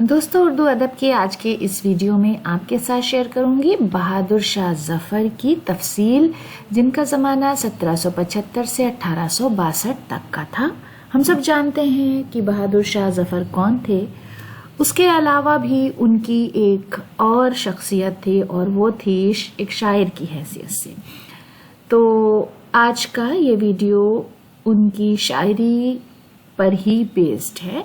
دوستو، اردو ادب کے آج کے اس ویڈیو میں آپ کے ساتھ شیئر کروں گی بہادر شاہ ظفر کی تفصیل، جن کا زمانہ 1775 سے 1862 تک کا تھا۔ ہم سب جانتے ہیں کہ بہادر شاہ ظفر کون تھے۔ اس کے علاوہ بھی ان کی ایک اور شخصیت تھی اور وہ تھی ایک شاعر کی حیثیت سے۔ تو آج کا یہ ویڈیو ان کی شاعری پر ہی بیسڈ ہے۔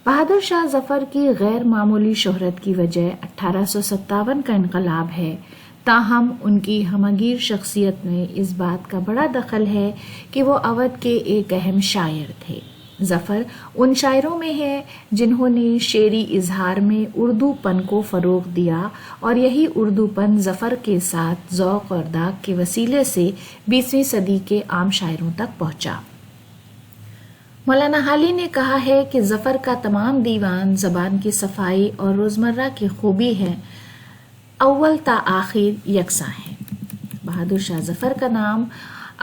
بہادر شاہ ظفر کی غیر معمولی شہرت کی وجہ 1857 کا انقلاب ہے، تاہم ان کی ہمگیر شخصیت میں اس بات کا بڑا دخل ہے کہ وہ اودھ کے ایک اہم شاعر تھے۔ ظفر ان شاعروں میں ہے جنہوں نے شعری اظہار میں اردو پن کو فروغ دیا، اور یہی اردو پن ظفر کے ساتھ ذوق اور داغ کے وسیلے سے 20ویں صدی کے عام شاعروں تک پہنچا۔ مولانا حالی نے کہا ہے کہ ظفر کا تمام دیوان زبان کی صفائی اور روزمرہ کی خوبی ہے، اول تا آخر یکساں ہے۔ بہادر شاہ ظفر کا نام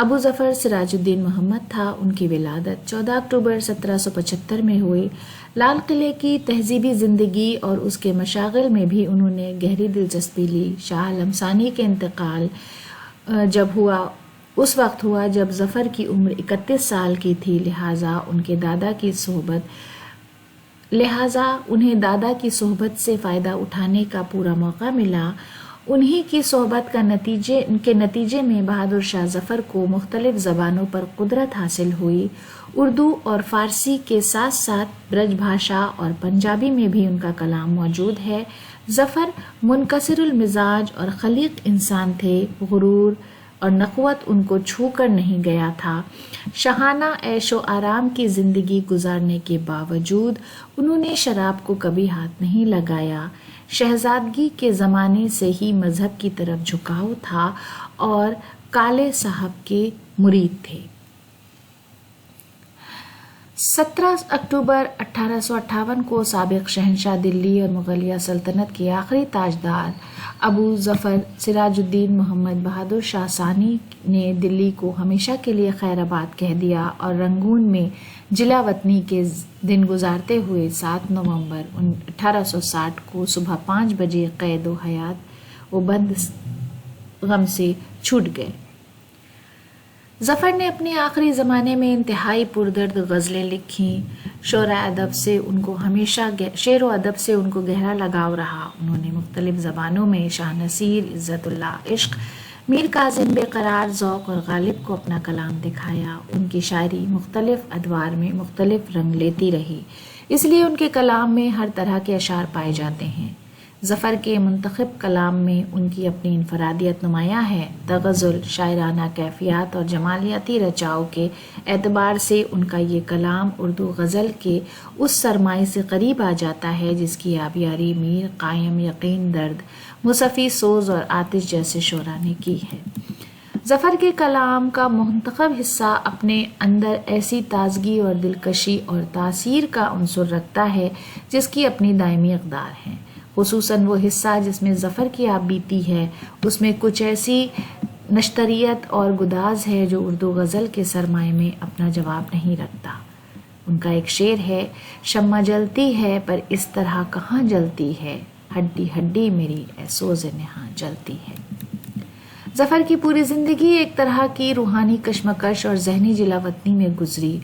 ابو ظفر سراج الدین محمد تھا۔ ان کی ولادت 14 اکتوبر 1775 میں ہوئی۔ لال قلعے کی تہذیبی زندگی اور اس کے مشاغل میں بھی انہوں نے گہری دلچسپی لی۔ شاہ عالم ثانی کے انتقال جب ہوا اس وقت ہوا جب ظفر کی عمر 31 سال کی تھی، لہٰذا انہیں دادا کی صحبت سے فائدہ اٹھانے کا پورا موقع ملا۔ انہی کی صحبت کے نتیجے میں بہادر شاہ ظفر کو مختلف زبانوں پر قدرت حاصل ہوئی۔ اردو اور فارسی کے ساتھ ساتھ برج بھاشا اور پنجابی میں بھی ان کا کلام موجود ہے۔ ظفر منکسر المزاج اور خلیق انسان تھے۔ غرور اور نخوت ان کو چھو کر نہیں گیا تھا۔ شاہانہ عیش و آرام کی زندگی گزارنے کے باوجود انہوں نے شراب کو کبھی ہاتھ نہیں لگایا۔ شہزادگی کے زمانے سے ہی مذہب کی طرف جھکاؤ تھا اور کالے صاحب کے مرید تھے۔ 17 اکتوبر 1858 کو سابق شہنشاہ دلی اور مغلیہ سلطنت کے آخری تاجدار ابو ظفر سراج الدین محمد بہادر شاہ ثانی نے دلی کو ہمیشہ کے لیے خیر آباد کہہ دیا اور رنگون میں جلا وطنی کے دن گزارتے ہوئے 7 نومبر 1860 کو صبح 5 بجے قید و حیات و بند غم سے چھوٹ گئے۔ ظفر نے اپنے آخری زمانے میں انتہائی پردرد غزلیں لکھیں۔ شعر و ادب سے ان کو گہرا لگاؤ رہا۔ انہوں نے مختلف زبانوں میں شاہ نصیر، عزت اللہ عشق، میر کاظم بے قرار، ذوق اور غالب کو اپنا کلام دکھایا۔ ان کی شاعری مختلف ادوار میں مختلف رنگ لیتی رہی، اس لیے ان کے کلام میں ہر طرح کے اشعار پائے جاتے ہیں۔ ظفر کے منتخب کلام میں ان کی اپنی انفرادیت نمایاں ہے۔ تغزل، شاعرانہ کیفیات اور جمالیاتی رچاؤ کے اعتبار سے ان کا یہ کلام اردو غزل کے اس سرمائے سے قریب آ جاتا ہے جس کی آبیاری میر قائم، یقین، درد، مصفی، سوز اور آتش جیسے شعراء نے کی ہے۔ ظفر کے کلام کا منتخب حصہ اپنے اندر ایسی تازگی اور دلکشی اور تاثیر کا عنصر رکھتا ہے جس کی اپنی دائمی اقدار ہے۔ خصوصاً وہ حصہ جس میں ظفر کی آپ بیتی ہے، اس میں کچھ ایسی نشتریت اور گداز ہے جو اردو غزل کے سرمائے میں اپنا جواب نہیں رکھتا۔ ان کا ایک شعر ہے: شمع جلتی ہے پر اس طرح کہاں جلتی ہے، ہڈی ہڈی میری اے سوز نہاں جلتی ہے۔ ظفر کی پوری زندگی ایک طرح کی روحانی کشمکش اور ذہنی جلاوطنی میں گزری۔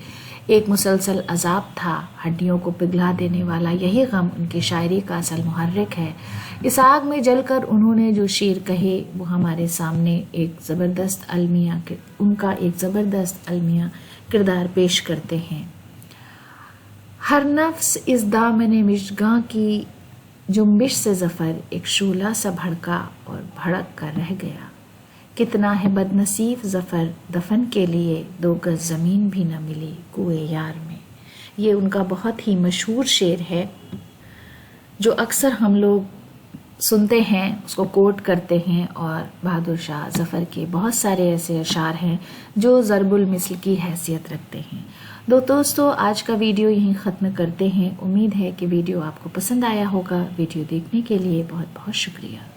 ایک مسلسل عذاب تھا، ہڈیوں کو پگھلا دینے والا یہی غم ان کی شاعری کا اصل محرک ہے۔ اس آگ میں جل کر انہوں نے جو شعر کہے وہ ہمارے سامنے ان کا ایک زبردست المیہ کردار پیش کرتے ہیں۔ ہر نفس اس دامن مژگاں کی جنبش سے ظفر ایک شعلہ سا بھڑکا اور بھڑک کر رہ گیا۔ کتنا ہے بد نصیب ظفر، دفن کے لیے 2 گز زمین بھی نہ ملی کوئے یار میں۔ یہ ان کا بہت ہی مشہور شعر ہے جو اکثر ہم لوگ سنتے ہیں، اس کو کوٹ کرتے ہیں، اور بہادر شاہ ظفر کے بہت سارے ایسے اشعار ہیں جو ضرب المثل کی حیثیت رکھتے ہیں۔ دوستو، آج کا ویڈیو یہیں ختم کرتے ہیں۔ امید ہے کہ ویڈیو آپ کو پسند آیا ہوگا۔ ویڈیو دیکھنے کے لیے بہت بہت شکریہ۔